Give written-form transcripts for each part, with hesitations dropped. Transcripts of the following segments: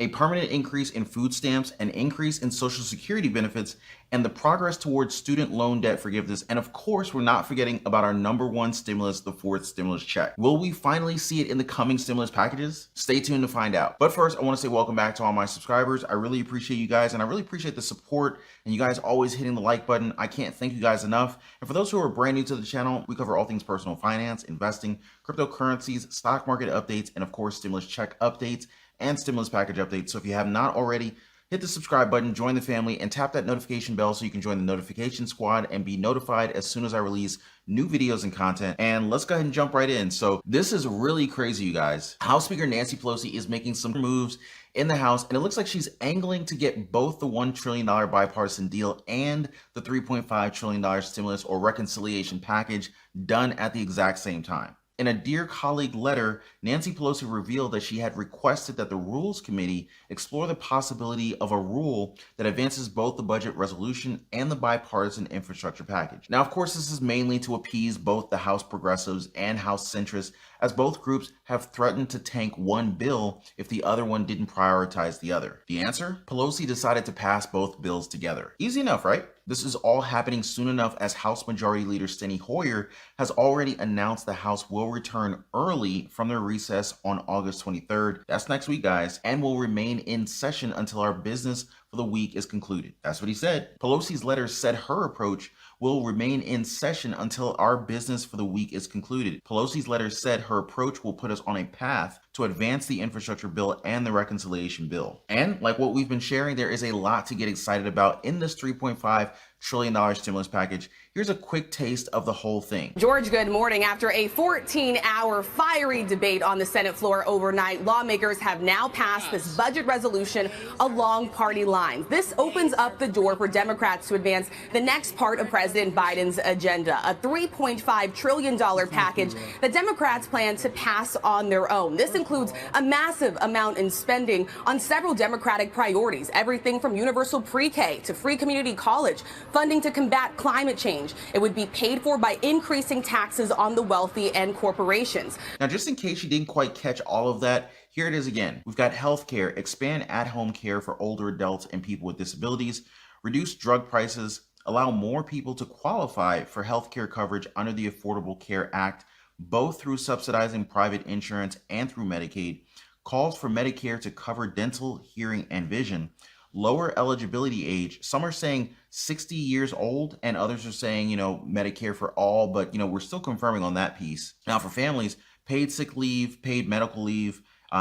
a permanent increase in food stamps, an increase in Social Security benefits, and the progress towards student loan debt forgiveness. And of course, we're not forgetting about our #1 stimulus, the fourth stimulus check. Will we finally see it in the coming stimulus packages? Stay tuned to find out. But first, I want to say welcome back to all my subscribers. I really appreciate you guys, and I really appreciate the support and you guys always hitting the like button. I can't thank you guys enough. And for those who are brand new to the channel, we cover all things personal finance, investing, cryptocurrencies, stock market updates, and of course, stimulus check updates and stimulus package updates. So if you have not already, hit the subscribe button, join the family, and tap that notification bell so you can join the notification squad and be notified as soon as I release new videos and content. And let's go ahead and jump right in. So this is really crazy, you guys. House Speaker Nancy Pelosi is making some moves in the House, and it looks like she's angling to get both the $1 trillion bipartisan deal and the $3.5 trillion stimulus or reconciliation package done at the exact same time. In a Dear Colleague letter, Nancy Pelosi revealed that she had requested that the Rules Committee explore the possibility of a rule that advances both the budget resolution and the bipartisan infrastructure package. Now, of course, this is mainly to appease both the House progressives and House centrists, as both groups have threatened to tank one bill if the other one didn't prioritize the other. The answer? Pelosi decided to pass both bills together. Easy enough, right? This is all happening soon enough as House Majority Leader Steny Hoyer has already announced the House will return early from their recess on August 23rd. That's next week, guys, and will remain in session until our business for the week is concluded. That's what he said. Pelosi's letter said her approach will remain in session until our business for the week is concluded. Pelosi's letter said her approach will put us on a path to advance the infrastructure bill and the reconciliation bill. And like what we've been sharing, there is a lot to get excited about in this $3.5 trillion stimulus package. Here's a quick taste of the whole thing. George, good morning. After a 14-hour fiery debate on the Senate floor overnight, lawmakers have now passed this budget resolution along party lines. This opens up the door for Democrats to advance the next part of President Biden's agenda, a $3.5 trillion package that Democrats plan to pass on their own. This includes a massive amount in spending on several Democratic priorities, everything from universal pre-K to free community college, funding to combat climate change. It would be paid for by increasing taxes on the wealthy and corporations. Now, just in case you didn't quite catch all of that, here it is again. We've got healthcare, expand at-home care for older adults and people with disabilities, reduce drug prices, allow more people to qualify for healthcare coverage under the Affordable Care Act, both through subsidizing private insurance and through Medicaid, calls for Medicare to cover dental, hearing, and vision, lower eligibility age. Some are saying 60 years old and others are saying, Medicare for all, but, we're still confirming on that piece. Now for families, paid sick leave, paid medical leave,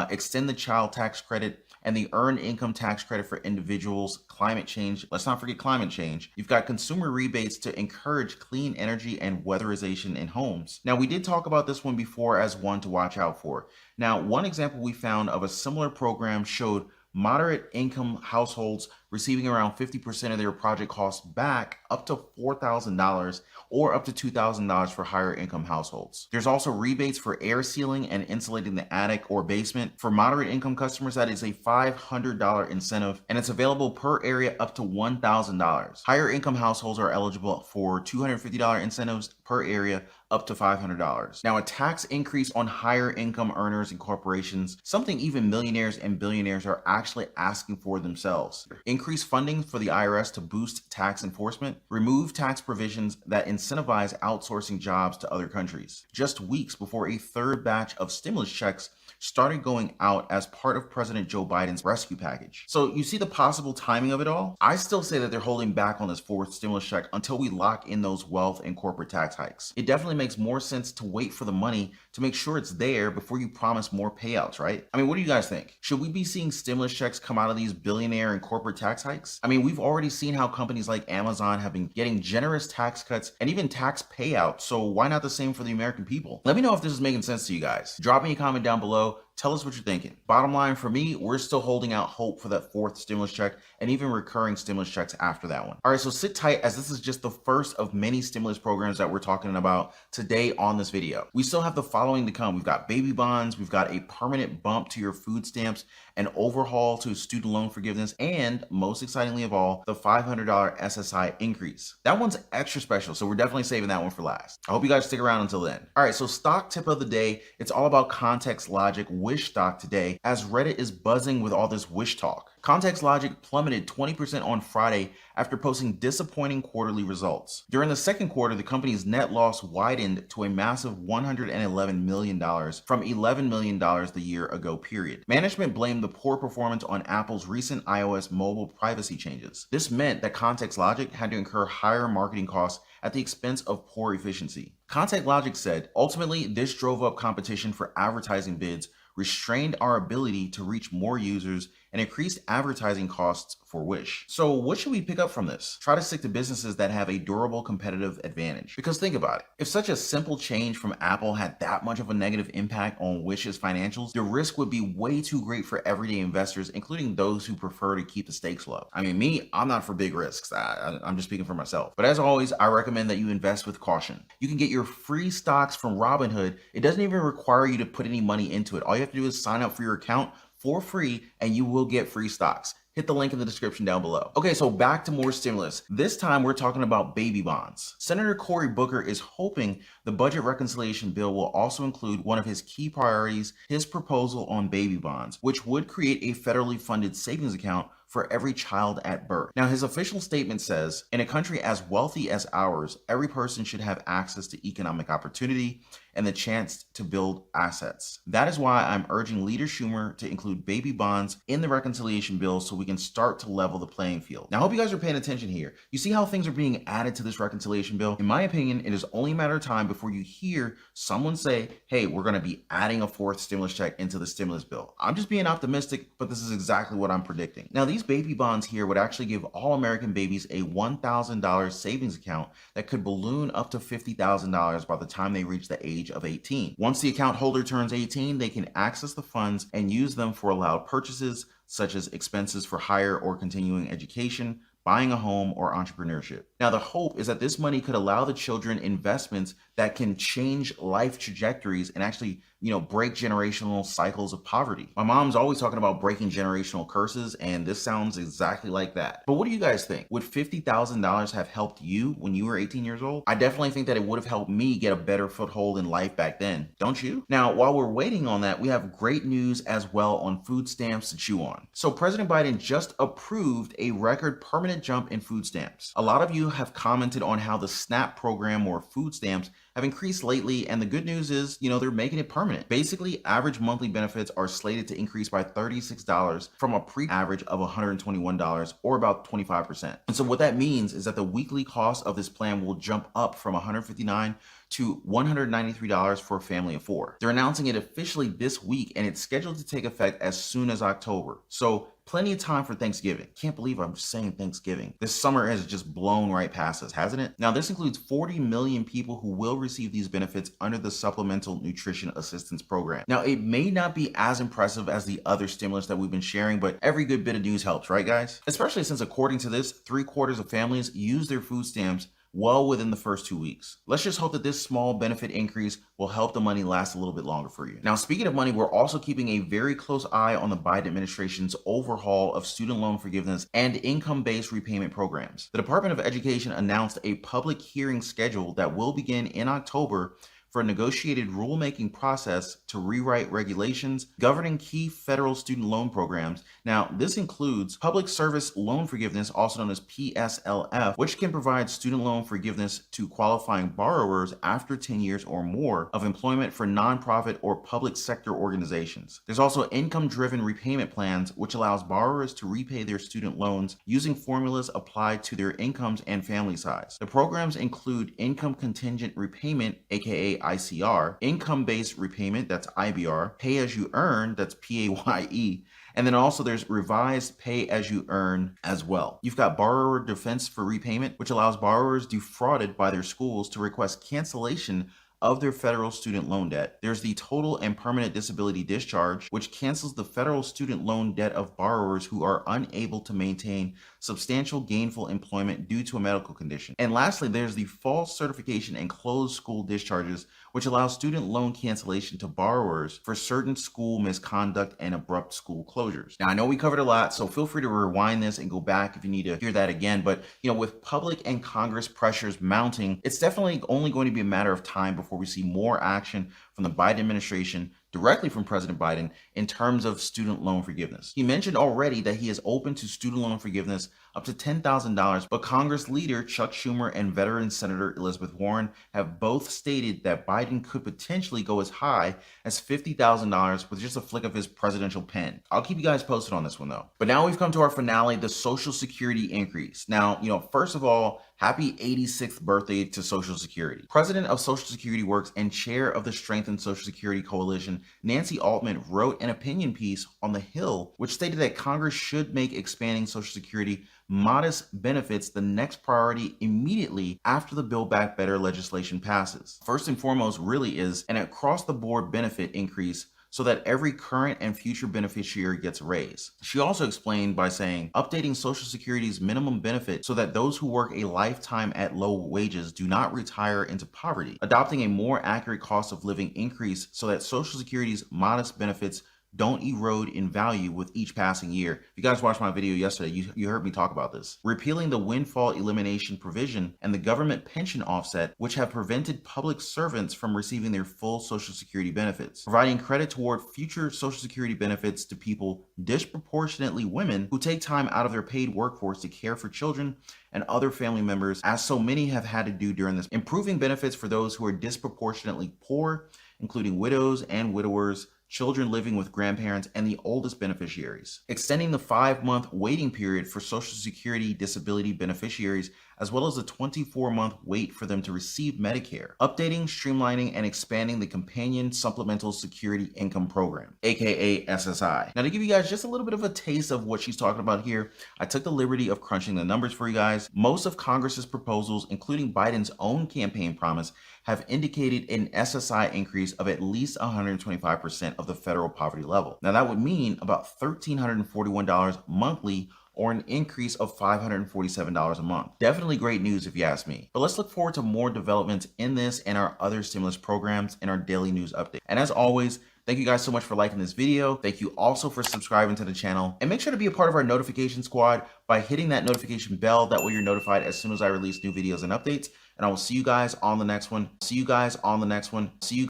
extend the child tax credit and the earned income tax credit for individuals, climate change. Let's not forget climate change. You've got consumer rebates to encourage clean energy and weatherization in homes. Now, we did talk about this one before as one to watch out for. Now, one example we found of a similar program showed moderate income households receiving around 50% of their project costs back, up to $4,000 or up to $2,000 for higher income households. There's also rebates for air sealing and insulating the attic or basement. For moderate income customers, that is a $500 incentive, and it's available per area up to $1,000. Higher income households are eligible for $250 incentives per area up to $500. Now, a tax increase on higher income earners and corporations, something even millionaires and billionaires are actually asking for themselves. Increase funding for the IRS to boost tax enforcement. Remove tax provisions that incentivize outsourcing jobs to other countries. Just weeks before a third batch of stimulus checks started going out as part of President Joe Biden's rescue package. So you see the possible timing of it all? I still say that they're holding back on this fourth stimulus check until we lock in those wealth and corporate tax hikes. It definitely makes more sense to wait for the money to make sure it's there before you promise more payouts, right? I mean, what do you guys think? Should we be seeing stimulus checks come out of these billionaire and corporate tax hikes? I mean, we've already seen how companies like Amazon have been getting generous tax cuts and even tax payouts. So why not the same for the American people? Let me know if this is making sense to you guys. Drop me a comment down below. Tell us what you're thinking. Bottom line for me, we're still holding out hope for that fourth stimulus check and even recurring stimulus checks after that one. All right, so sit tight as this is just the first of many stimulus programs that we're talking about today on this video. We still have the following to come. We've got baby bonds, we've got a permanent bump to your food stamps, an overhaul to student loan forgiveness, and most excitingly of all, the $500 SSI increase. That one's extra special, so we're definitely saving that one for last. I hope you guys stick around until then. All right, so stock tip of the day, it's all about context logic with Wish stock today as Reddit is buzzing with all this Wish talk. Context Logic plummeted 20% on Friday after posting disappointing quarterly results. During the second quarter, the company's net loss widened to a massive $111 million from $11 million the year ago period. Management blamed the poor performance on Apple's recent iOS mobile privacy changes. This meant that Context Logic had to incur higher marketing costs at the expense of poor efficiency. Context Logic said, ultimately, this drove up competition for advertising bids, restrained our ability to reach more users, and increased advertising costs for Wish. So what should we pick up from this? Try to stick to businesses that have a durable competitive advantage. Because think about it, if such a simple change from Apple had that much of a negative impact on Wish's financials, the risk would be way too great for everyday investors, including those who prefer to keep the stakes low. I mean, me, I'm not for big risks. I'm just speaking for myself. But as always, I recommend that you invest with caution. You can get your free stocks from Robinhood. It doesn't even require you to put any money into it. All you have to do is sign up for your account for free and you will get free stocks. Hit the link in the description down below. Okay, so back to more stimulus. This time we're talking about baby bonds. Senator Cory Booker is hoping the budget reconciliation bill will also include one of his key priorities, his proposal on baby bonds, which would create a federally funded savings account for every child at birth. Now, his official statement says, in a country as wealthy as ours, every person should have access to economic opportunity and the chance to build assets. That is why I'm urging Leader Schumer to include baby bonds in the reconciliation bill so we can start to level the playing field. Now, I hope you guys are paying attention here. You see how things are being added to this reconciliation bill? In my opinion, it is only a matter of time before you hear someone say, hey, we're gonna be adding a fourth stimulus check into the stimulus bill. I'm just being optimistic, but this is exactly what I'm predicting. Now, these baby bonds here would actually give all American babies a $1,000 savings account that could balloon up to $50,000 by the time they reach the age of 18. Once the account holder turns 18, they can access the funds and use them for allowed purchases such as expenses for higher or continuing education, buying a home, or entrepreneurship. Now, the hope is that this money could allow the children investments that can change life trajectories and actually, break generational cycles of poverty. My mom's always talking about breaking generational curses, and this sounds exactly like that. But what do you guys think? Would $50,000 have helped you when you were 18 years old? I definitely think that it would have helped me get a better foothold in life back then. Don't you? Now, while we're waiting on that, we have great news as well on food stamps to chew on. So President Biden just approved a record permanent jump in food stamps. A lot of you have commented on how the SNAP program or food stamps have increased lately, and the good news is, they're making it permanent. Basically, average monthly benefits are slated to increase by $36 from a pre-average of $121, or about 25%. And so what that means is that the weekly cost of this plan will jump up from $159 to $193 for a family of 4. They're announcing it officially this week, and it's scheduled to take effect as soon as October. So plenty of time for Thanksgiving. Can't believe I'm saying Thanksgiving. This summer has just blown right past us, hasn't it? Now, this includes 40 million people who will receive these benefits under the Supplemental Nutrition Assistance Program. Now, it may not be as impressive as the other stimulus that we've been sharing, but every good bit of news helps, right, guys? Especially since, according to this, 3/4 of families use their food stamps well within the first 2 weeks. Let's just hope that this small benefit increase will help the money last a little bit longer for you. Now, speaking of money, we're also keeping a very close eye on the Biden administration's overhaul of student loan forgiveness and income-based repayment programs. The Department of Education announced a public hearing schedule that will begin in October for a negotiated rulemaking process to rewrite regulations governing key federal student loan programs. Now, this includes public service loan forgiveness, also known as PSLF, which can provide student loan forgiveness to qualifying borrowers after 10 years or more of employment for nonprofit or public sector organizations. There's also income-driven repayment plans, which allows borrowers to repay their student loans using formulas applied to their incomes and family size. The programs include income contingent repayment, aka ICR, income-based repayment, that's IBR, pay-as-you-earn, that's PAYE, and then also there's revised pay-as-you-earn as well. You've got borrower defense for repayment, which allows borrowers defrauded by their schools to request cancellation of their federal student loan debt. There's the total and permanent disability discharge, which cancels the federal student loan debt of borrowers who are unable to maintain substantial gainful employment due to a medical condition. And lastly, there's the false certification and closed school discharges, which allows student loan cancellation to borrowers for certain school misconduct and abrupt school closures. Now, I know we covered a lot, so feel free to rewind this and go back if you need to hear that again. But, with public and Congress pressures mounting, it's definitely only going to be a matter of time before we see more action from the Biden administration directly from President Biden in terms of student loan forgiveness. He mentioned already that he is open to student loan forgiveness up to $10,000, but Congress leader Chuck Schumer and veteran Senator Elizabeth Warren have both stated that Biden could potentially go as high as $50,000 with just a flick of his presidential pen. I'll keep you guys posted on this one though. But now we've come to our finale, the Social Security increase. Now, first of all, happy 86th birthday to Social Security. President of Social Security Works and chair of the Strengthened Social Security Coalition, Nancy Altman wrote an opinion piece on The Hill, which stated that Congress should make expanding Social Security modest benefits the next priority immediately after the Build Back Better legislation passes. First and foremost really is an across-the-board benefit increase so that every current and future beneficiary gets a raise. She also explained by saying, updating Social Security's minimum benefit so that those who work a lifetime at low wages do not retire into poverty, adopting a more accurate cost of living increase so that Social Security's modest benefits don't erode in value with each passing year. If you guys watched my video yesterday, you heard me talk about this. Repealing the windfall elimination provision and the government pension offset, which have prevented public servants from receiving their full Social Security benefits. Providing credit toward future Social Security benefits to people, disproportionately women, who take time out of their paid workforce to care for children and other family members, as so many have had to do during this. Improving benefits for those who are disproportionately poor, including widows and widowers, children living with grandparents, and the oldest beneficiaries. Extending the 5-month waiting period for Social Security disability beneficiaries, as well as a 24-month wait for them to receive Medicare. Updating, streamlining, and expanding the Companion Supplemental Security Income Program, aka SSI. Now, to give you guys just a little bit of a taste of what she's talking about here, I took the liberty of crunching the numbers for you guys. Most of Congress's proposals, including Biden's own campaign promise, have indicated an SSI increase of at least 125% of the federal poverty level. Now, that would mean about $1,341 monthly, or an increase of $547 a month. Definitely great news if you ask me. But let's look forward to more developments in this and our other stimulus programs in our daily news update. And as always, thank you guys so much for liking this video. Thank you also for subscribing to the channel. And make sure to be a part of our notification squad by hitting that notification bell. That way you're notified as soon as I release new videos and updates. And I will see you guys on the next one. See you guys on the next one. See you